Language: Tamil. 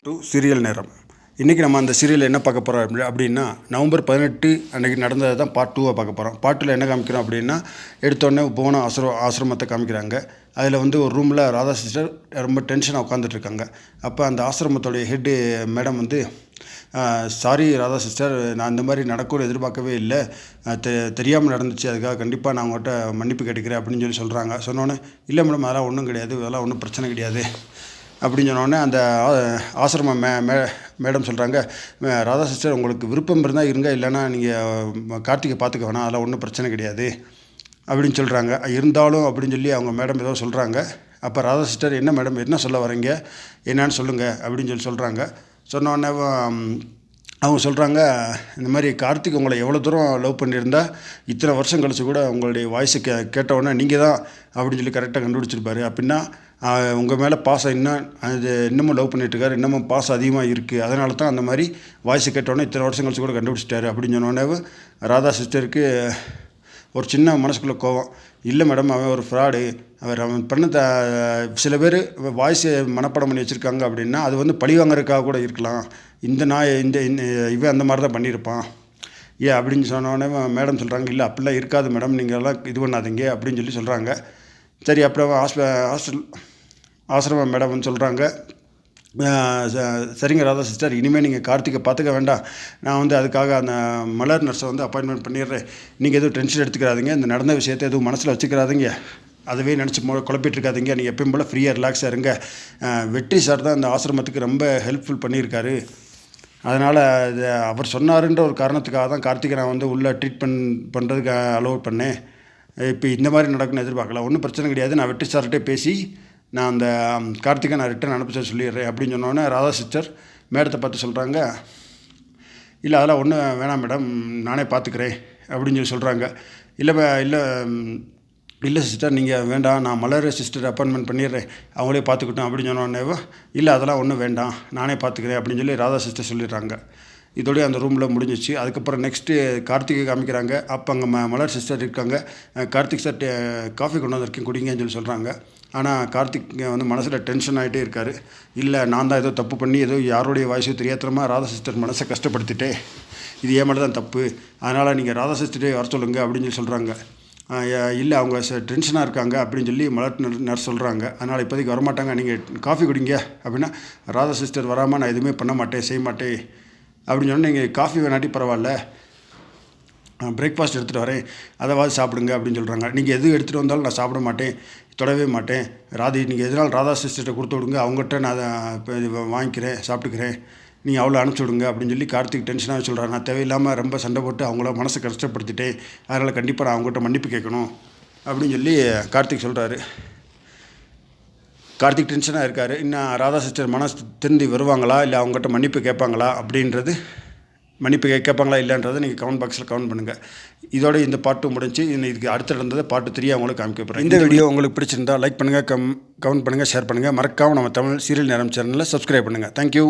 டு சீரியல் நேரம். இன்றைக்கி நம்ம அந்த சீரியல் என்ன பார்க்க போகிறோம் அப்படின்னா நவம்பர் 18 அன்றைக்கி நடந்ததை தான் பார்ட் 2 பார்க்க போகிறோம். பார்ட் 2 என்ன காமிக்கிறோம் அப்படின்னா எடுத்தோடனே போன ஆசிரமத்தை காமிக்கிறாங்க. அதில் ஒரு ரூமில் ராதா சிஸ்டர் ரொம்ப டென்ஷனாக உட்காந்துட்ருக்காங்க. அப்போ அந்த ஆசிரமத்தோடைய head madam sorry Radha sister, நான் இந்த மாதிரி நடக்கும்னு எதிர்பார்க்கவே இல்லை, தெரியாமல் நடந்துச்சு, அதுக்காக கண்டிப்பாக நான் உங்கள்கிட்ட மன்னிப்பு கேட்டுக்கிறேன் அப்படின்னு சொல்கிறாங்க. சொன்னோன்னே இல்லை மேடம், அதெல்லாம் ஒன்றும் கிடையாது, அதெல்லாம் ஒன்றும் பிரச்சனை கிடையாது அப்படின்னு சொன்னோடனே அந்த ஆசிரம மேடம் சொல்கிறாங்க, ராதா சிஸ்டர் உங்களுக்கு விருப்பம் இருந்தால் இருங்க, இல்லைன்னா நீங்கள் கார்த்திகை பார்த்துக்க வேணாம், அதெல்லாம் ஒன்றும் பிரச்சனை கிடையாது அப்படின்னு சொல்கிறாங்க. இருந்தாலும் அப்படின்னு சொல்லி அவங்க மேடம் ஏதோ சொல்கிறாங்க. அப்போ ராதா சிஸ்டர் என்ன மேடம் என்ன சொல்ல வரீங்க, என்னான்னு சொல்லுங்கள் அப்படின்னு சொல்கிறாங்க. சொன்னோடனே அவங்க சொல்கிறாங்க, இந்த மாதிரி கார்த்திக் உங்களை எவ்வளோ தூரம் லவ் பண்ணியிருந்தா இத்தனை வருஷம் கழிச்சு கூட உங்களுடைய வாய்ஸை கேட்டவுடனே நீங்கள் தான் அப்படின்னு சொல்லி கரெக்டாக கண்டுபிடிச்சிருப்பாரு. அப்படின்னா உங்கள் மேலே பாசம் இன்னமும் லவ் பண்ணிகிட்ருக்காரு, இன்னமும் பாசம் அதிகமாக இருக்குது, அதனால தான் அந்த மாதிரி வாய்ஸை கேட்டோடனே இத்தனை வருஷம் கழிச்சு கூட கண்டுபிடிச்சிட்டாரு அப்படின்னு சொன்னோடனே ராதா சிஸ்டருக்கு ஒரு சின்ன மனசுக்குள்ளே கோவம். இல்லை மேடம், அவன் ஒரு ஃப்ராடு, அவன் பண்ண சில பேர் வாய்ஸை மனப்பாடம் பண்ணி வச்சுருக்காங்க அப்படின்னா அது பழி வாங்குறதுக்காக கூட இருக்கலாம், இவன் அந்த மாதிரி தான் பண்ணியிருப்பான் அப்படின்னு சொன்னோடனே மேடம் சொல்கிறாங்க, இல்லை அப்படிலாம் இருக்காது மேடம், நீங்கள் எல்லாம் இது பண்ணாதீங்க அப்படின்னு சொல்கிறாங்க. சரி, அப்புறம் ஆசிரம மேடம் சொல்கிறாங்க, சரிங்க ராதா சிஸ்டர், இனிமேல் நீங்கள் கார்த்திகை பார்த்துக்க வேண்டாம், நான் அதுக்காக அந்த மலர் நர்ஸை அப்பாயின்மெண்ட் பண்ணிடுறேன், நீங்கள் எதுவும் டென்ஷன் எடுத்துக்கிறாதீங்க, இந்த நடந்த விஷயத்தை எதுவும் மனசில் வச்சுக்கிறாதீங்க, அதவே நினச்சி குழப்பிட்டு இருக்காதீங்க, நீங்கள் எப்பயும் போல் ஃப்ரீயாக ரிலாக்ஸாக இருங்க, வெற்றி சார் தான் இந்த ஆசிரமத்துக்கு ரொம்ப ஹெல்ப்ஃபுல் பண்ணியிருக்காரு, அதனால் அவர் சொன்னாருன்ற ஒரு காரணத்துக்காக தான் கார்த்திகை நான் உள்ளே ட்ரீட்மெண்ட் பண்ணுறதுக்கு அலோவ் பண்ணேன், இப்போ இந்த மாதிரி நடக்குன்னு எதிர்பார்க்கல, ஒன்றும் பிரச்சனை கிடையாது, நான் வெற்றி சார்கிட்டே பேசி நான் அந்த கார்த்திகை நான் ரிட்டன் அனுப்பிச்ச சொல்லிடுறேன் அப்படின்னு சொன்னோன்னே ராதா சிஸ்டர் மேடத்தை பார்த்து சொல்கிறாங்க, இல்லை அதெல்லாம் ஒன்றும் வேணாம் மேடம், நானே பார்த்துக்கிறேன் அப்படின்னு சொல்கிறாங்க. இல்லை சிஸ்டர், நீங்கள் வேண்டாம், நான் மலர் சிஸ்டர் அப்பாயின்மெண்ட் பண்ணிடுறேன், அவங்களே பார்த்துக்கிட்டோம் அப்படின்னு சொன்னோடனே இல்லை அதெல்லாம் ஒன்றும் வேண்டாம், நானே பார்த்துக்கிறேன் அப்படின்னு சொல்லி ராதா சிஸ்டர் சொல்லிடுறாங்க. இதோடய அந்த ரூமில் முடிஞ்சிச்சு. அதுக்கப்புறம் நெக்ஸ்ட்டு கார்த்திகை காமிக்கிறாங்க. அப்போ அங்கே மலர் சிஸ்டர் இருக்காங்க. கார்த்திக் சார் காஃபி கொண்டு வந்திருக்கேன் குடிங்கன்னு சொல்கிறாங்க. ஆனால் கார்த்திக் மனசில் டென்ஷன் ஆகிட்டே இருக்கார். இல்லை, நான் தான் ஏதோ தப்பு பண்ணி ஏதோ யாருடைய வாய்ஸோ தெரியாத்தனமாக ராதா சிஸ்டர் மனசை கஷ்டப்படுத்திட்டேன், இது ஏன் மேலே தான் தப்பு, அதனால் நீங்கள் ராதா சிஸ்டரே வர சொல்லுங்கள் அப்படின்னு சொல்கிறாங்க. இல்லை, அவங்க டென்ஷனாக இருக்காங்க அப்படின்னு சொல்லி மலர் நர்ஸ் சொல்கிறாங்க. அதனால் இப்போதைக்கு வரமாட்டாங்க, நீங்கள் காஃபி குடிங்க அப்படின்னா ராதா சிஸ்டர் வராமல் நான் எதுவுமே பண்ண மாட்டேன், செய்ய மாட்டேன் அப்படின்னு சொன்னால் நீங்கள் காஃபி வேணாட்டி பரவாயில்ல, பிரேக்ஃபாஸ்ட் எடுத்துகிட்டு வரேன், அதைவாது சாப்பிடுங்க அப்படின்னு சொல்கிறாங்க. நீங்கள் எது எடுத்துகிட்டு வந்தாலும் நான் சாப்பிட மாட்டேன், தொடவே மாட்டேன், நீங்கள் எதனால் ராதா சிஸ்டர்கிட்ட கொடுத்து விடுங்க, அவங்ககிட்ட நான் அதை வாங்கிக்கிறேன், சாப்பிட்டுக்கிறேன், நீங்கள் அவ்வளோ அனுப்பிச்சி விடுங்க அப்படின்னு சொல்லி கார்த்திக் டென்ஷனாக சொல்கிறாங்க. நான் தேவையில்லாமல் ரொம்ப சண்டை போட்டு அவங்கள மனசை கஷ்டப்படுத்திட்டேன், அதனால் கண்டிப்பாக நான் அவங்ககிட்ட மன்னிப்பு கேட்கணும் அப்படின்னு சொல்லி கார்த்திக் சொல்கிறாரு. கார்த்திக் டென்ஷனாக இருக்கார். இன்னும் ராதா சிஸ்டர் மனசு திருந்தி வருவாங்களா, இல்லை அவங்ககிட்ட மன்னிப்பு கேட்பாங்களா அப்படின்றது, மன்னிப்பு கேட்பாங்களா இல்லைன்றதை நீங்கள் கமெண்ட் பாக்ஸில் கமெண்ட் பண்ணுங்கள். இதோட இந்த பார்ட் 2 முடிஞ்சு இதுக்கு அடுத்து நடந்தது பார்ட் 3 அவங்களுக்கு காமிக்க போகிறேன். இந்த வீடியோ உங்களுக்கு பிடிச்சிருந்தால் லைக் பண்ணுங்கள், கமெண்ட் பண்ணுங்கள், ஷேர் பண்ணுங்கள். மறக்காமல் நம்ம தமிழ் சீரியல் நேரம் சேனலில் சப்ஸ்கிரைப் பண்ணுங்கள். தேங்க்யூ.